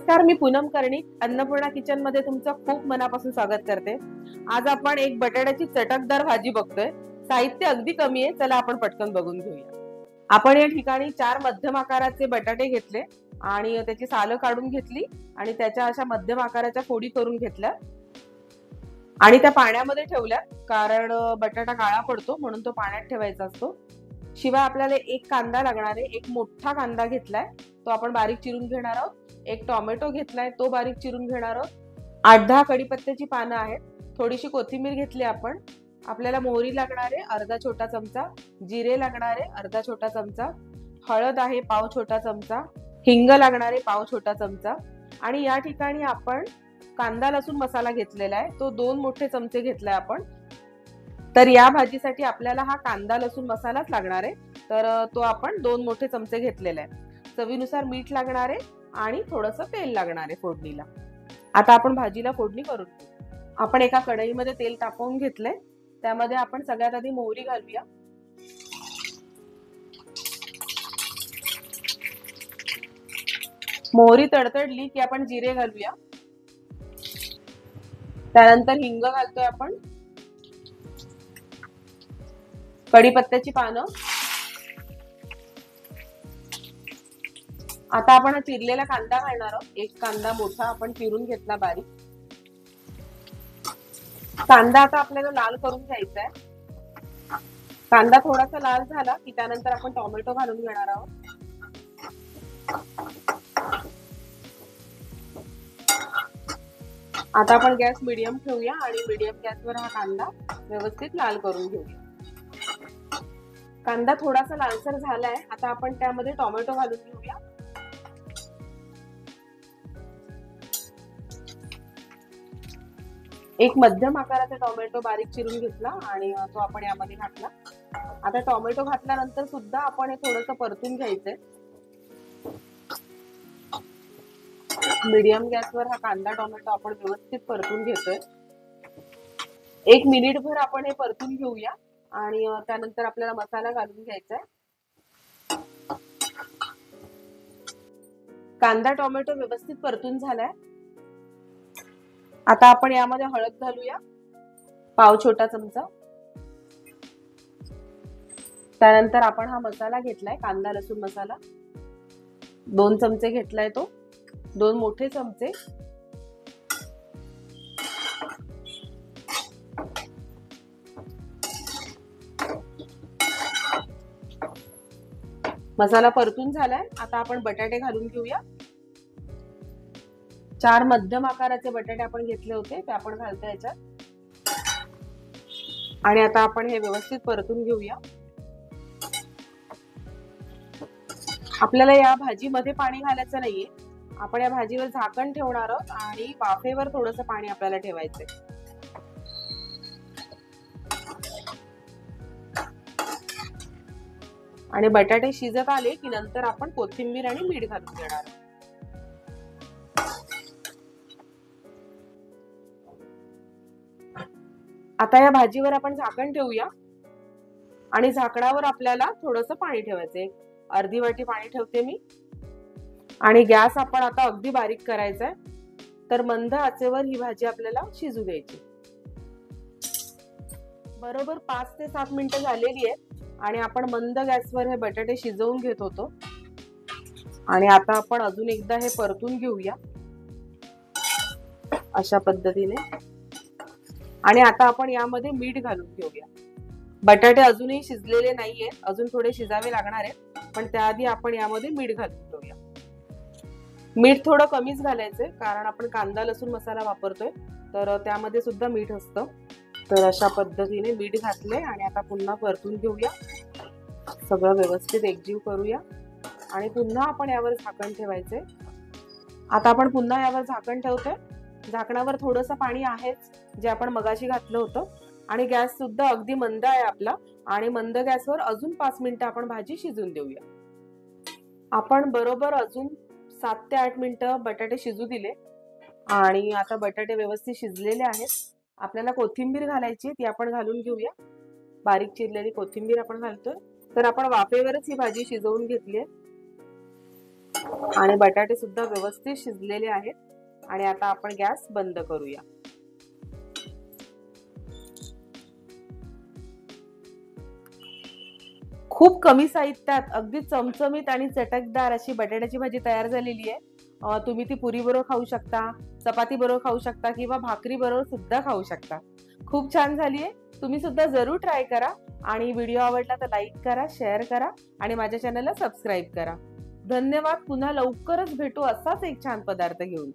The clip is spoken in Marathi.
नमस्कार, मी पूनम कर्णिक अन्नपूर्णा किचन मध्ये तुमचं खूप मनापासून स्वागत करते। आज आपण एक बटाट्याची चटकदार भाजी बघतोय। साहित्य अगदी कमी आहे, चला आपण पटकन बघून घेऊया। आपण या ठिकाणी 4 मध्यम आकाराचे बटाटे घेतले आणि त्याची सालं काढून घेतली आणि त्याच्या अशा मध्यम आकाराच्या फोडी करून घेतल्या आणि त्या पाण्यामध्ये ठेवल्या, कारण बटाटा काळा पडतो म्हणून तो पाण्यात ठेवायचा असतो। शिवाय आपल्याला एक कांदा लागणार आहे। एक मोठा कांदा घेतलाय, तो आपण बारीक चिरून घेणार आहोत। एक टोमॅटो घेतलाय, तो बारीक चिरून घेणार आहोत। 8-10 कढीपत्त्याची पानं आहेत। थोडीशी कोथिंबीर घेतली आपण। आपल्याला मोहरी लागणार आहे अर्धा छोटा चमचा, जिरे लागणार आहे अर्धा छोटा चमचा, हळद आहे पाव छोटा चमचा, हिंग लागणार आहे पाव छोटा चमचा आणि या ठिकाणी आपण कांदा लसूण मसाला घेतलेला आहे, तो 2 मोठे चमचे घेतलाय आपण। तर या भाजीसाठी आपल्याला हा कांदा लसूण मसालाच लागणार आहे, तर तो आपण 2 मोठे चमचे घेतलेला आहे। चवीनुसार मीठ लागणार आहे आणि थोडंसं तेल लागणार आहे फोडणीला। आता आपण भाजीला फोडणी करून घेऊ। आपण एका कढईमध्ये तेल तापवून घेतलंय, त्यामध्ये आपण सगळ्यात आधी मोहरी घालूया। मोहरी तडतडली की आपण जिरे घालूया। त्यानंतर हिंग घालतोय आपण, कढीपत्त्याची पानं। आता आपण चिरलेला कांदा घालणार आहोत। एक कांदा मोठा आपण चिरून घेतला बारीक। कांदा आता आपल्याला लाल करून घ्यायचा आहे। कांदा थोडासा लाल झाला की त्यानंतर आपण टोमॅटो घालून घेणार आहोत। आता आपण गॅस मीडियम ठेवूया आणि मीडियम गॅसवर हा कांदा व्यवस्थित लाल करून घेऊया। कांदा थोडासा लालसर झालाय, आता आपण त्यामध्ये टोमॅटो घालून घेऊया। एक मध्यम आकाराचा टोमॅटो बारीक चिरून घेतला आणि तो आपण यामध्ये घातला। आता टोमॅटो घातल्यानंतर सुद्धा आपण हे थोडंसं परतून घ्यायचंय। मीडियम गॅसवर हा कांदा टोमॅटो आपण व्यवस्थित परतून घेतोय। 1 मिनिटभर आपण हे परतून घेऊया आणि त्यानंतर आपल्याला मसाला घालून घ्यायचा आहे। कांदा टोमॅटो व्यवस्थित परतून झालाय। आता आपण यामध्ये हळद घालूया, पाव छोटा चमचा। त्यानंतर आपण हा मसाला घेतलाय कांदा लसूण मसाला, 2 चमचे घेतलाय तो, 2 मोठे चमचे। मसाला परतून झालाय, आता आपण बटाटे घालून घेऊया। 4 मध्यम आकाराचे बटाटे आपण घेतले होते, ते आपण घालतोय याच्यात आणि आता आपण हे व्यवस्थित परतून घेऊया। आपल्याला या भाजीमध्ये पाणी घालायचं नाहीये, आपण या भाजीवर झाकण ठेवणार आहोत आणि वाफेवर थोडंसं पाणी आपल्याला ठेवायचंय। आणि बटाटे शिजत आले की नंतर आपण कोथिंबीर आणि मीठ घालून देणार आहोत। आता या भाजीवर आपण झाकण ठेवूया आणि झाकणावर आपल्याला थोडंसं पाणी ठेवायचंय। अर्धी वाटी पाणी ठेवते मी आणि गॅस आपण आता अगदी बारीक करायचा आहे, तर मंद आचेवर ही भाजी आपल्याला शिजू द्यायची। बरोबर 5 ते 7 मिनिटं झालेली आहेत आणि आपण मंद गॅसवर हे बटाटे शिजवून घेत होतो आणि आता आपण अजून एकदा हे परतून घेऊया अशा पद्धतीने। आणि आता आपण यामध्ये मीठ घालून घेऊया। बटाटे अजूनही शिजलेले नाहीये, अजून थोडे शिजावे लागणार आहेत, पण त्याआधी आपण यामध्ये मीठ घालून घेऊया। मीठ थोडं कमीच घालायचंय, कारण आपण कांदा लसूण मसाला वापरतोय, तर त्यामध्ये सुद्धा मीठ असतं। तर अशा पद्धतीने मीठ घातले आणि आता पुन्हा परतून घेऊया, सगळं व्यवस्थित एकजीव करूया आणि पुन्हा आपण यावर झाकण ठेवायचंय। आता आपण पुन्हा यावर झाकण ठेवतोय। झाकणावर थोडंसं पाणी आहेच, जे आपण मगाशी घातलं होतं आणि गॅस सुद्धा अगदी मंद आहे आपला आणि मंद गॅसवर अजून 5 मिनिटं आपण भाजी शिजून देऊया। आपण बरोबर अजून 7 ते 8 मिनिटं बटाटे शिजू दिले आणि आता बटाटे व्यवस्थित शिजलेले आहेत। आपल्याला कोथिंबीर घालायची, ती आपण घालून घेऊया। बारीक चिरलेली कोथिंबीर आपण घालतोय। तर आपण वाफेवरच ही भाजी शिजवून घेतली आहे। आणि बटाटे सुद्धा व्यवस्थित शिजलेले आहेत आणि आता आपण गॅस बंद करूया। खूप कमी साहित्यात अगदी चमचमीत आणि चटकदार अशी बटाट्याची भाजी तयार झालेली आहे। तुम्ही ती पुरी बरोबर खाऊ शकता, चपाती बरोबर खाऊ शकता किंवा भाकरी बरोबर सुद्धा खाऊ शकता। खूप छान झाली आहे। तुम्ही सुद्धा जरूर ट्राय करा आणि व्हिडिओ आवडला तर लाईक करा, शेअर करा आणि माझ्या चॅनलला सबस्क्राईब करा। धन्यवाद। पुन्हा लवकरच भेटू असाच एक छान पदार्थ घेऊन।